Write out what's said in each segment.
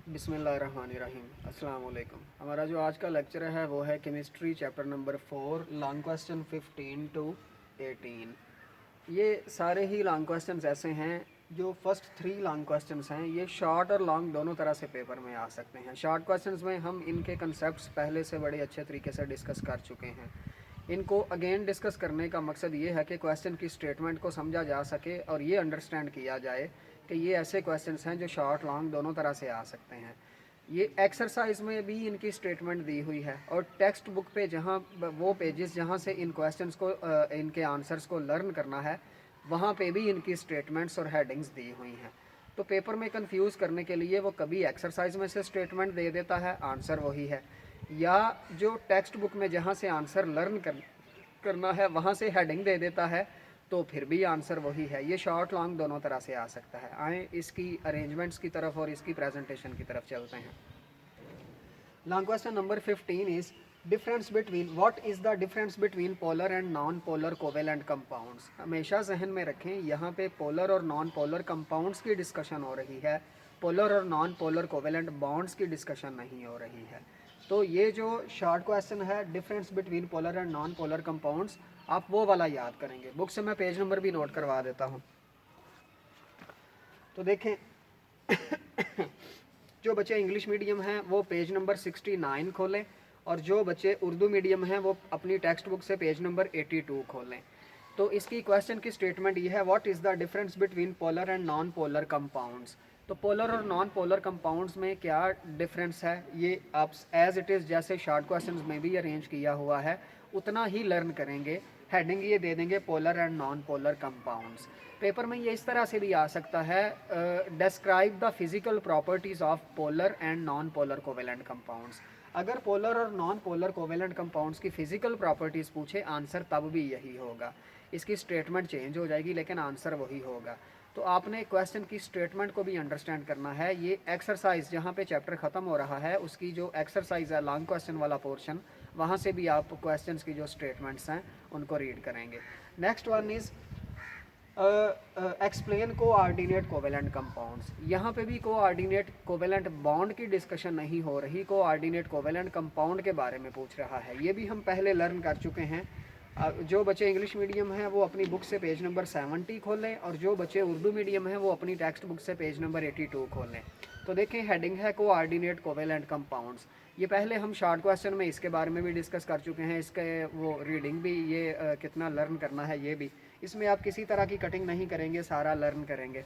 बिस्मिल्लाहिर्रहमानिर्रहीम। अस्सलाम वालेकुम। हमारा जो आज का लेक्चर है वो है chemistry chapter number 4 long question 15 to 18। ये सारे ही लॉन्ग क्वेश्चंस ऐसे हैं जो फर्स्ट 3 लॉन्ग क्वेश्चंस हैं, ये शॉर्ट और लॉन्ग दोनों तरह से पेपर में आ सकते हैं। शॉर्ट क्वेश्चंस में हम इनके कंसेप्ट्स पहले से बड़े अच्छे तरीके से डिस्कस कर चुके हैं। इनको अगेन डिस्कस करने का मकसद ये है कि क्वेश्चन की स्टेटमेंट को समझा जा सके और ये अंडरस्टैंड किया जाए कि ये ऐसे क्वेश्चंस हैं जो शॉर्ट लॉन्ग दोनों तरह से आ सकते हैं। ये एक्सरसाइज में भी इनकी स्टेटमेंट दी हुई है और टेक्स्ट बुक पे जहाँ वो पेजेस जहाँ से इन क्वेश्चंस को इनके आंसर्स को लर्न करना है वहाँ पे भी इनकी स्टेटमेंट्स और हेडिंग्स दी हुई हैं। तो पेपर में कंफ्यूज करने के लिए वो कभी एक्सरसाइज में से स्टेटमेंट दे देता है, आंसर वही है, या जो टेक्स्ट बुक में जहाँ से आंसर लर्न करना है वहाँ से हेडिंग दे देता है, तो फिर भी आंसर वही है। ये शॉर्ट लॉन्ग दोनों तरह से आ सकता है। आए इसकी अरेंजमेंट्स की तरफ और इसकी प्रेजेंटेशन की तरफ चलते हैं। Long question number 15 is difference between what is the difference between polar and non polar covalent compounds. हमेशा जहन में रखें, यहाँ पे पोलर और नॉन पोलर कंपाउंड्स की डिस्कशन हो रही है, पोलर और नॉन पोलर कोवेलेंट बॉन्ड्स की डिस्कशन नहीं हो रही है। तो ये जो शॉर्ट क्वेश्चन है difference between polar and non polar compounds, आप वो वाला याद करेंगे। बुक से मैं पेज नंबर भी नोट करवा देता हूँ। तो देखें जो बच्चे इंग्लिश मीडियम हैं वो पेज नंबर 69 खोलें और जो बच्चे उर्दू मीडियम हैं वो अपनी टेक्स्ट बुक से पेज नंबर 82 खोलें। तो इसकी क्वेश्चन की स्टेटमेंट ये है, what is the difference between polar and non polar compounds. तो पोलर और नॉन पोलर कंपाउंड्स में क्या डिफरेंस है, ये आप एज इट इज़ जैसे शॉर्ट क्वेश्चंस में भी अरेंज किया हुआ है उतना ही लर्न करेंगे। हेडिंग ये दे देंगे polar and non polar compounds. Paper में ये इस तरह से भी आ सकता है, describe the physical properties of polar and non polar covalent compounds. अगर पोलर और नॉन पोलर कोवेलेंट कंपाउंड्स की फिजिकल प्रॉपर्टीज़ पूछे, आंसर तब भी यही होगा। इसकी स्टेटमेंट चेंज हो जाएगी लेकिन आंसर वही होगा। तो आपने क्वेश्चन की स्टेटमेंट को भी अंडरस्टैंड करना है। ये एक्सरसाइज जहाँ पे चैप्टर ख़त्म हो रहा है उसकी जो एक्सरसाइज है लॉन्ग क्वेश्चन वाला पोर्शन, वहाँ से भी आप क्वेश्चंस की जो स्टेटमेंट्स हैं उनको रीड करेंगे। Next one is explain coordinate covalent compounds. यहाँ पे भी कोऑर्डिनेट कोवेलेंट बॉन्ड की डिस्कशन नहीं हो रही, कोऑर्डिनेट कोवेलेंट कंपाउंड के बारे में पूछ रहा है। ये भी हम पहले लर्न कर चुके हैं। जो बच्चे इंग्लिश मीडियम हैं वो अपनी बुक से पेज नंबर 70 खोलें और जो बच्चे उर्दू मीडियम हैं वो अपनी टेक्स्ट बुक से पेज नंबर 82 खोलें। तो देखें हेडिंग है कोऑर्डिनेट कोवेलेंट कंपाउंड्स। ये पहले हम शॉर्ट क्वेश्चन में इसके बारे में भी डिस्कस कर चुके हैं, इसके वो रीडिंग भी, ये कितना लर्न करना है ये भी। इसमें आप किसी तरह की कटिंग नहीं करेंगे, सारा लर्न करेंगे।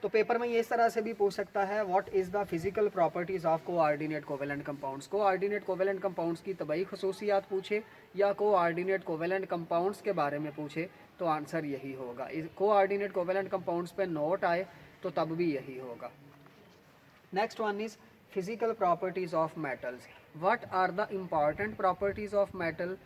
तो पेपर में ये इस तरह से भी पूछ सकता है, what is the physical properties of coordinate covalent compounds. Coordinate covalent compounds की तबाई खसूसियात पूछे या कोऑर्डिनेट कोवेलेंट कंपाउंड्स के बारे में पूछे तो आंसर यही होगा। कोऑर्डिनेट कोवेलेंट कंपाउंड्स पे नोट आए तो तब भी यही होगा। Next one is physical properties of metals. What are the important properties of metal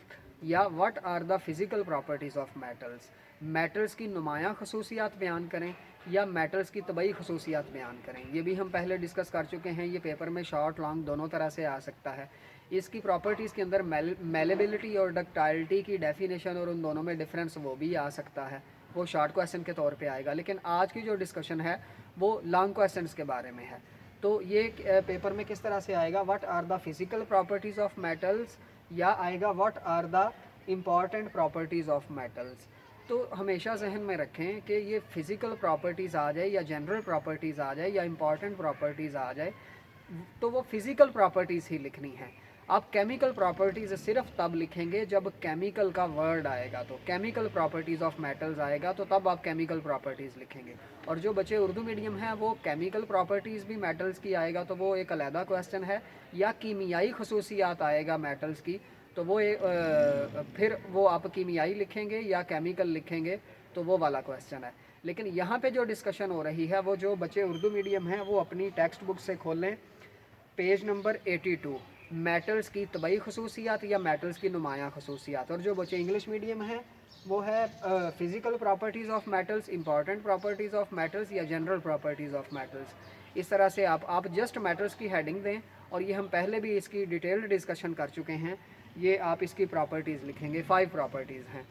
या what are the physical properties of metals. Metals की नुमायाँ खसूसियात बयान करें या मेटल्स की तबई खसूसियात बयान करें। ये भी हम पहले डिस्कस कर चुके हैं। ये पेपर में शॉर्ट लॉन्ग दोनों तरह से आ सकता है। इसकी प्रॉपर्टीज़ के अंदर मेलेबिलिटी और डक्टाइलिटी की डेफिनेशन और उन दोनों में डिफरेंस वो भी आ सकता है, वो शॉर्ट क्वेश्चन के तौर पे आएगा। लेकिन आज की जो डिस्कशन है वो लॉन्ग क्वेश्चंस के बारे में है। तो ये पेपर में किस तरह से आएगा, what are the physical properties of metals या आएगा what are the important properties of metals. तो हमेशा जहन में रखें कि ये फिज़िकल प्रॉपर्टीज़ आ जाए या जनरल प्रॉपर्टीज़ आ जाए या इम्पॉर्टेंट प्रॉपर्टीज़ आ जाए तो वो फिज़िकल प्रॉपर्टीज़ ही लिखनी है। आप केमिकल प्रॉपर्टीज़ सिर्फ तब लिखेंगे जब केमिकल का वर्ड आएगा, तो केमिकल प्रॉपर्टीज़ ऑफ मेटल्स आएगा तो तब आप केमिकल प्रॉपर्टीज़ लिखेंगे। और जो बच्चे उर्दू मीडियम हैं वो केमिकल प्रॉपर्टीज़ भी मेटल्स की आएगा तो वो एक अलहदा क्वेश्चन है, या कीमियाई खसूसियात आएगा मेटल्स की तो वो फिर वो आप कीमियाई लिखेंगे या केमिकल लिखेंगे तो वो वाला क्वेश्चन है। लेकिन यहाँ पे जो डिस्कशन हो रही है वो जो बच्चे उर्दू मीडियम हैं वो अपनी टेक्स्ट बुक से खोलें पेज नंबर 82, मेटल्स की तबई खसूसियात या मेटल्स की नुमायाँ खसूसियात। और जो बच्चे इंग्लिश मीडियम हैं वो है physical properties of metals, important properties of metals या जनरल प्रॉपर्टीज़ ऑफ मेटल्स। इस तरह से आप जस्ट मेटल्स की हेडिंग दें और ये हम पहले भी इसकी डिटेल्ड डिस्कशन कर चुके हैं। ये आप इसकी प्रॉपर्टीज़ लिखेंगे, 5 प्रॉपर्टीज़ हैं।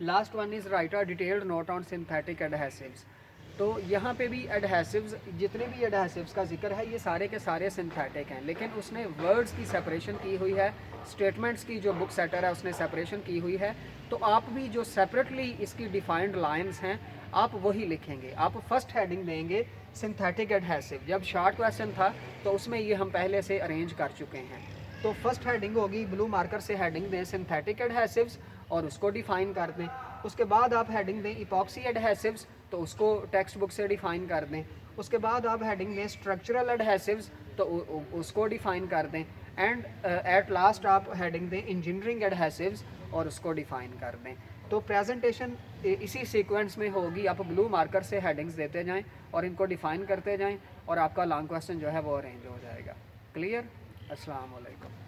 Last one is right a detailed note on synthetic adhesives. तो यहाँ पे भी एडहेसिव्स, जितने भी एडहेसिव्स का जिक्र है ये सारे के सारे सिंथेटिक हैं, लेकिन उसने वर्ड्स की सेपरेशन की हुई है, स्टेटमेंट्स की जो बुक सेटर है उसने सेपरेशन की हुई है। तो आप भी जो सेपरेटली इसकी डिफाइंड लाइंस हैं आप वही लिखेंगे। आप फर्स्ट हेडिंग देंगे सिंथेटिक एडहेसिव। जब शॉर्ट क्वेश्चन था तो उसमें ये हम पहले से अरेंज कर चुके हैं। तो फर्स्ट हेडिंग होगी, ब्लू मार्कर से हेडिंग दें सिंथेटिक एडहेसिव्स और उसको डिफ़ाइन कर दें। उसके बाद आप हेडिंग दें इपॉक्सी एडहेसिव्स, तो उसको टेक्स्ट बुक से डिफ़ाइन कर दें। उसके बाद आप हेडिंग दें स्ट्रक्चरल एडहेसिव्स, तो उसको डिफ़ाइन कर दें। एंड एट लास्ट आप हेडिंग दें इंजीनियरिंग एडहेसिव्स और उसको डिफ़ाइन कर दें। तो प्रेजेंटेशन इसी सीक्वेंस में होगी। आप ब्लू मार्कर से हेडिंग्स देते जाएं और इनको डिफ़ाइन करते जाएं और आपका लॉन्ग क्वेश्चन जो है वो अरेंज हो जाएगा। क्लियर? अस्सलाम वालेकुम।